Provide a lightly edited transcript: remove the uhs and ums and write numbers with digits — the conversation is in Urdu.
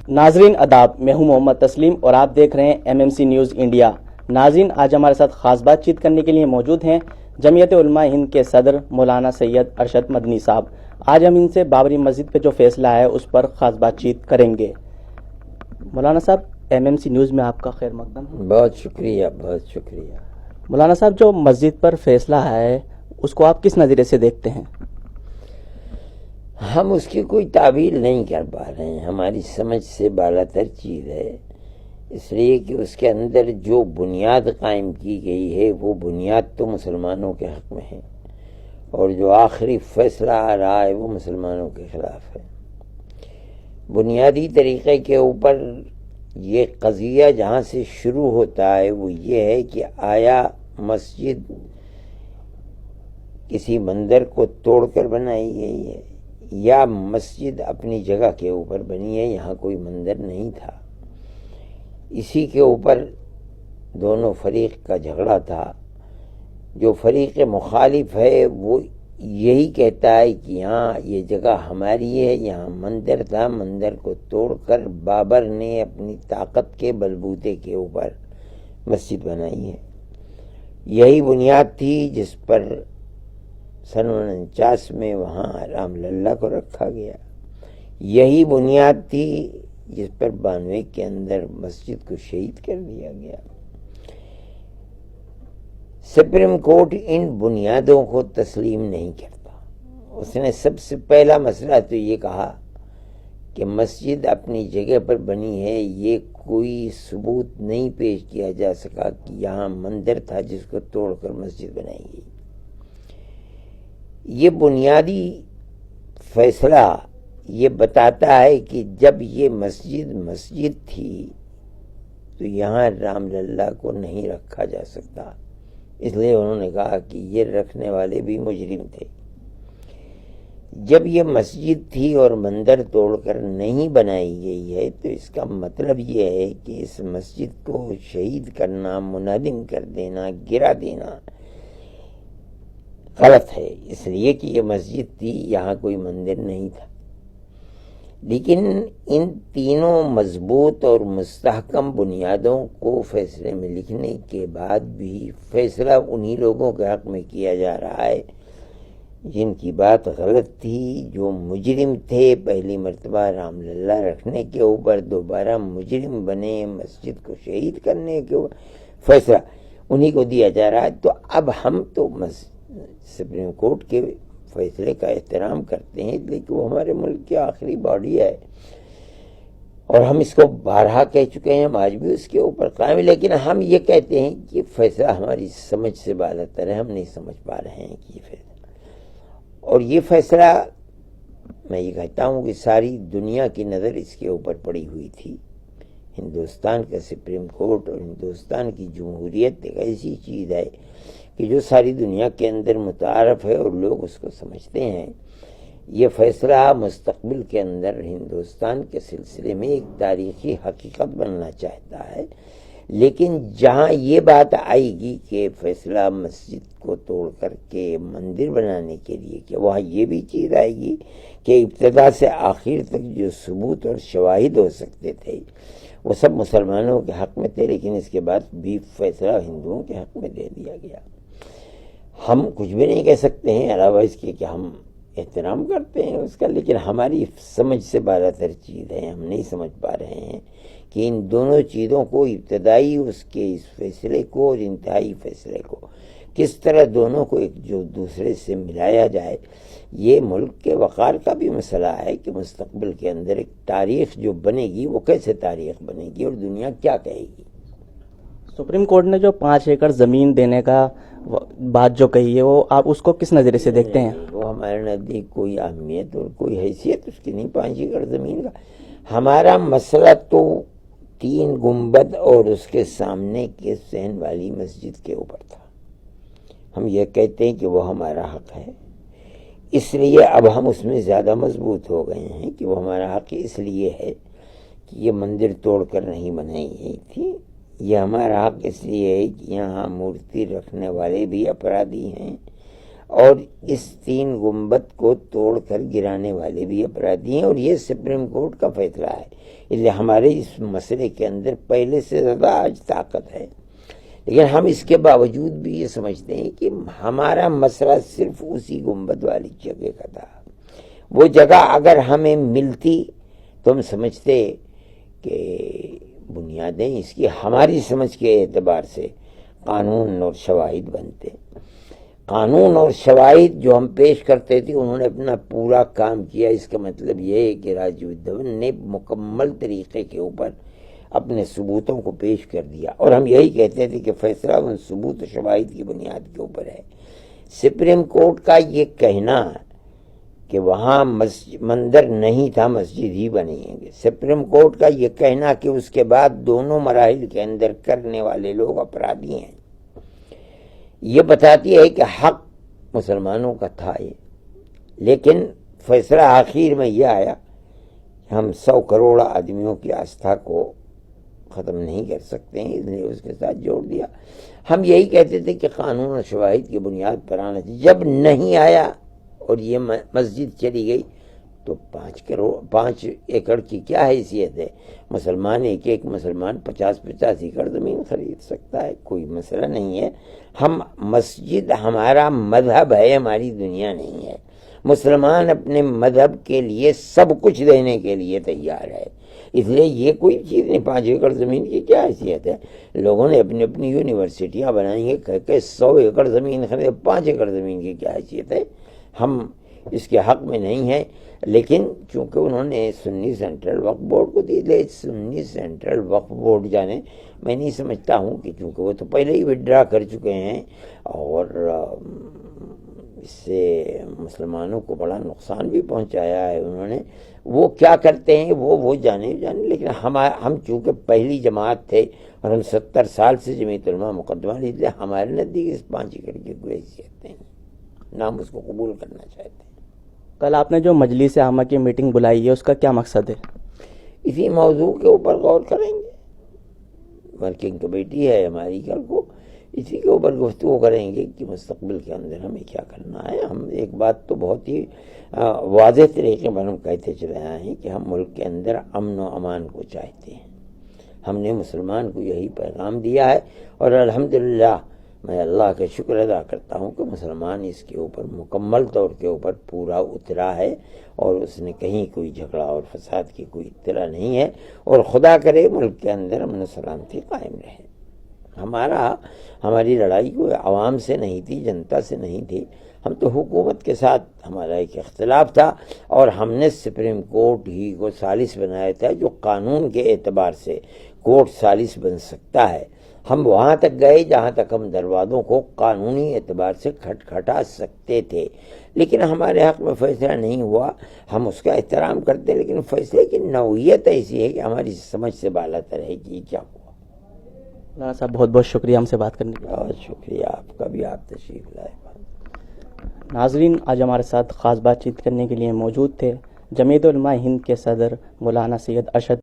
ناظرین آداب، میں ہوں محمد تسلیم اور آپ دیکھ رہے ہیں MMC نیوز انڈیا۔ ناظرین، آج ہمارے ساتھ خاص بات چیت کرنے کے لیے موجود ہیں جمعیت علماء ہند کے صدر مولانا سید ارشد مدنی صاحب۔ آج ہم ان سے بابری مسجد پہ جو فیصلہ ہے اس پر خاص بات چیت کریں گے۔ مولانا صاحب، MMC نیوز میں آپ کا خیر مقدم ہے۔ بہت شکریہ، بہت شکریہ۔ مولانا صاحب، جو مسجد پر فیصلہ ہے اس کو آپ کس نظریے سے دیکھتے ہیں؟ ہم اس کی کوئی تعبیر نہیں کر پا رہے ہیں، ہماری سمجھ سے بالاتر چیز ہے، اس لیے کہ اس کے اندر جو بنیاد قائم کی گئی ہے وہ بنیاد تو مسلمانوں کے حق میں ہے، اور جو آخری فیصلہ آ رہا ہے وہ مسلمانوں کے خلاف ہے۔ بنیادی طریقے کے اوپر یہ قضیہ جہاں سے شروع ہوتا ہے وہ یہ ہے کہ آیا مسجد کسی مندر کو توڑ کر بنائی گئی ہے یا مسجد اپنی جگہ کے اوپر بنی ہے، یہاں کوئی مندر نہیں تھا۔ اسی کے اوپر دونوں فریق کا جھگڑا تھا۔ جو فریق مخالف ہے وہ یہی کہتا ہے کہ یہاں یہ جگہ ہماری ہے، یہاں مندر تھا، مندر کو توڑ کر بابر نے اپنی طاقت کے بلبوتے کے اوپر مسجد بنائی ہے۔ یہی بنیاد تھی جس پر سن 49 میں وہاں رام للہ کو رکھا گیا، یہی بنیاد تھی جس پر 92 کے اندر مسجد کو شہید کر دیا گیا۔ سپریم کورٹ ان بنیادوں کو تسلیم نہیں کرتا۔ اس نے سب سے پہلا مسئلہ تو یہ کہا کہ مسجد اپنی جگہ پر بنی ہے، یہ کوئی ثبوت نہیں پیش کیا جا سکا کہ یہاں مندر تھا جس کو توڑ کر مسجد بنائی گئی۔ یہ بنیادی فیصلہ یہ بتاتا ہے کہ جب یہ مسجد تھی تو یہاں رام للہ کو نہیں رکھا جا سکتا، اس لیے انہوں نے کہا کہ یہ رکھنے والے بھی مجرم تھے۔ جب یہ مسجد تھی اور مندر توڑ کر نہیں بنائی گئی ہے تو اس کا مطلب یہ ہے کہ اس مسجد کو شہید کرنا، منہدم کر دینا، گرا دینا غلط ہے، اس لیے کہ یہ مسجد تھی، یہاں کوئی مندر نہیں تھا۔ لیکن ان تینوں مضبوط اور مستحکم بنیادوں کو فیصلے میں لکھنے کے بعد بھی فیصلہ انہی لوگوں کے حق میں کیا جا رہا ہے جن کی بات غلط تھی، جو مجرم تھے پہلی مرتبہ رام للہ رکھنے کے اوپر، دوبارہ مجرم بنے مسجد کو شہید کرنے کے اوپر، فیصلہ انہی کو دیا جا رہا ہے۔ تو اب ہم تو سپریم کورٹ کے فیصلے کا احترام کرتے ہیں، لیکن وہ ہمارے ملک کی آخری باڈی ہے اور ہم اس کو بارہا کہہ چکے ہیں، ہم آج بھی اس کے اوپر قائم ہیں، لیکن ہم یہ کہتے ہیں کہ فیصلہ ہماری سمجھ سے بالاتر ہے، ہم نہیں سمجھ پا رہے ہیں کہ یہ فیصلہ، اور یہ فیصلہ میں یہ کہتا ہوں کہ ساری دنیا کی نظر اس کے اوپر پڑی ہوئی تھی۔ ہندوستان کا سپریم کورٹ اور ہندوستان کی جمہوریت ایک ایسی چیز ہے کہ جو ساری دنیا کے اندر متعارف ہے اور لوگ اس کو سمجھتے ہیں۔ یہ فیصلہ مستقبل کے اندر ہندوستان کے سلسلے میں ایک تاریخی حقیقت بننا چاہتا ہے، لیکن جہاں یہ بات آئے گی کہ فیصلہ مسجد کو توڑ کر کے مندر بنانے کے لیے، کہ وہاں یہ بھی چیز آئے گی کہ ابتدا سے آخر تک جو ثبوت اور شواہد ہو سکتے تھے وہ سب مسلمانوں کے حق میں تھے، لیکن اس کے بعد بھی فیصلہ ہندوؤں کے حق میں دے دیا گیا۔ ہم کچھ بھی نہیں کہہ سکتے ہیں علاوہ اس کے کہ ہم احترام کرتے ہیں اس کا، لیکن ہماری سمجھ سے بالاتر چیز ہے، ہم نہیں سمجھ پا رہے ہیں کہ ان دونوں چیزوں کو، ابتدائی اس کے اس فیصلے کو اور انتہائی فیصلے کو، کس طرح دونوں کو ایک جو دوسرے سے ملایا جائے۔ یہ ملک کے وقار کا بھی مسئلہ ہے کہ مستقبل کے اندر ایک تاریخ جو بنے گی وہ کیسے تاریخ بنے گی اور دنیا کیا کہے گی۔ سپریم کورٹ نے جو 5 ایکڑ زمین دینے کا بات جو کہی ہے وہ آپ اس کو کس نظریے سے دیکھتے ہیں؟ وہ ہمارے نزدیک کوئی اہمیت اور کوئی حیثیت اس کی نہیں 5 ایکڑ زمین کا۔ ہمارا مسئلہ تو 3 گنبد اور اس کے سامنے کے صحن والی مسجد کے اوپر تھا۔ ہم یہ کہتے ہیں کہ وہ ہمارا حق ہے، اس لیے اب ہم اس میں زیادہ مضبوط ہو گئے ہیں کہ وہ ہمارا حق اس لیے ہے کہ یہ مندر توڑ کر نہیں بنائی گئی تھی، یہ ہمارا حق اس لیے ہے کہ یہاں مورتی رکھنے والے بھی اپرادھی ہیں اور اس 3 گنبد کو توڑ کر گرانے والے بھی اپرادھی ہیں، اور یہ سپریم کورٹ کا فیصلہ ہے، اس لیے ہمارے اس مسئلے کے اندر پہلے سے زیادہ آج طاقت ہے۔ لیکن ہم اس کے باوجود بھی یہ سمجھتے ہیں کہ ہمارا مسئلہ صرف اسی گنبد والی جگہ کا تھا۔ وہ جگہ اگر ہمیں ملتی تو ہم سمجھتے کہ بنیادیں اس کی ہماری سمجھ کے اعتبار سے قانون اور شواہد بنتے۔ قانون اور شواہد جو ہم پیش کرتے تھے انہوں نے اپنا پورا کام کیا۔ اس کا مطلب یہ ہے کہ راجیو دھون نے مکمل طریقے کے اوپر اپنے ثبوتوں کو پیش کر دیا، اور ہم یہی کہتے تھے کہ فیصلہ ان ثبوت و شواہد کی بنیاد کے اوپر ہے۔ سپریم کورٹ کا یہ کہنا کہ وہاں مندر نہیں تھا، مسجد ہی بنی ہے، سپریم کورٹ کا یہ کہنا کہ اس کے بعد دونوں مراحل کے اندر کرنے والے لوگ اپرادھی ہیں، یہ بتاتی ہے کہ حق مسلمانوں کا تھا یہ۔ لیکن فیصلہ آخر میں یہ آیا کہ ہم 100 کروڑ آدمیوں کی آستھا کو ختم نہیں کر سکتے ہیں، اس لیے اس کے ساتھ جوڑ دیا۔ ہم یہی کہتے تھے کہ قانون اور شواہد کی بنیاد پر آنا چاہیے۔ جب نہیں آیا اور یہ مسجد چلی گئی تو 5 ایکڑ کی کیا حیثیت ہے؟ مسلمان ایک مسلمان 50 ایکڑ زمین خرید سکتا ہے، کوئی مسئلہ نہیں ہے۔ ہم مسجد ہمارا مذہب ہے، ہماری دنیا نہیں ہے۔ مسلمان اپنے مذہب کے لیے سب کچھ دینے کے لیے تیار ہے، اس لیے یہ کوئی چیز نہیں۔ 5 ایکڑ زمین کی کیا حیثیت ہے؟ لوگوں نے اپنی اپنی یونیورسٹیاں بنائی ہیں، کہہ کہ 100 ایکڑ زمین خرید، 5 ایکڑ زمین کی کیا حیثیت ہے؟ ہم اس کے حق میں نہیں ہیں۔ لیکن چونکہ انہوں نے سنی سینٹرل وقف بورڈ کو دی، لے سنی سینٹرل وقف بورڈ جانے، میں نہیں سمجھتا ہوں کہ چونکہ وہ تو پہلے ہی وڈرا کر چکے ہیں اور اس سے مسلمانوں کو بڑا نقصان بھی پہنچایا ہے انہوں نے، وہ کیا کرتے ہیں وہ جانے۔ لیکن ہم چونکہ پہلی جماعت تھے اور ہم 70 سال سے جمعیت علماء مقدمہ، اس لیے ہمارے نزدیک اس 5 ایکڑ کی کوئی حیثیت نہیں، نہ ہم اس کو قبول کرنا چاہتے ہیں۔ کل آپ نے جو مجلس عامہ کی میٹنگ بلائی ہے اس کا کیا مقصد ہے؟ اسی موضوع کے اوپر غور کریں گے، ورکنگ کمیٹی ہے ہماری، کل کو اسی کے اوپر گفتگو کریں گے کہ مستقبل کے اندر ہمیں کیا کرنا ہے۔ ہم ایک بات تو بہت ہی واضح طریقے پر ہم کہتے چلے آئے ہیں کہ ہم ملک کے اندر امن و امان کو چاہتے ہیں۔ ہم نے مسلمان کو یہی پیغام دیا ہے، اور الحمدللہ میں اللہ کا شکر ادا کرتا ہوں کہ مسلمان اس کے اوپر مکمل طور کے اوپر پورا اترا ہے، اور اس نے کہیں کوئی جھگڑا اور فساد کی کوئی اطلاع نہیں ہے، اور خدا کرے ملک کے اندر امن و سلامتی قائم رہے۔ ہماری لڑائی کوئی عوام سے نہیں تھی، جنتا سے نہیں تھی، ہم تو حکومت کے ساتھ ہمارا ایک اختلاف تھا، اور ہم نے سپریم کورٹ ہی کو ثالث بنایا تھا، جو قانون کے اعتبار سے کورٹ ثالث بن سکتا ہے۔ ہم وہاں تک گئے جہاں تک ہم دروازوں کو قانونی اعتبار سے کھٹکھٹا سکتے تھے، لیکن ہمارے حق میں فیصلہ نہیں ہوا، ہم اس کا احترام کرتے ہیں، لیکن فیصلے کی نوعیت ایسی ہے کہ ہماری سمجھ سے بالاتر ہے کہ کیا ہوا۔ مولانا صاحب بہت بہت شکریہ ہم سے بات کرنے کے لیے۔ بہت شکریہ آپ کا بھی، آپ تشریف لائے۔ ناظرین، آج ہمارے ساتھ خاص بات چیت کرنے کے لیے موجود تھے جمعیت علماء ہند کے صدر مولانا سید ارشد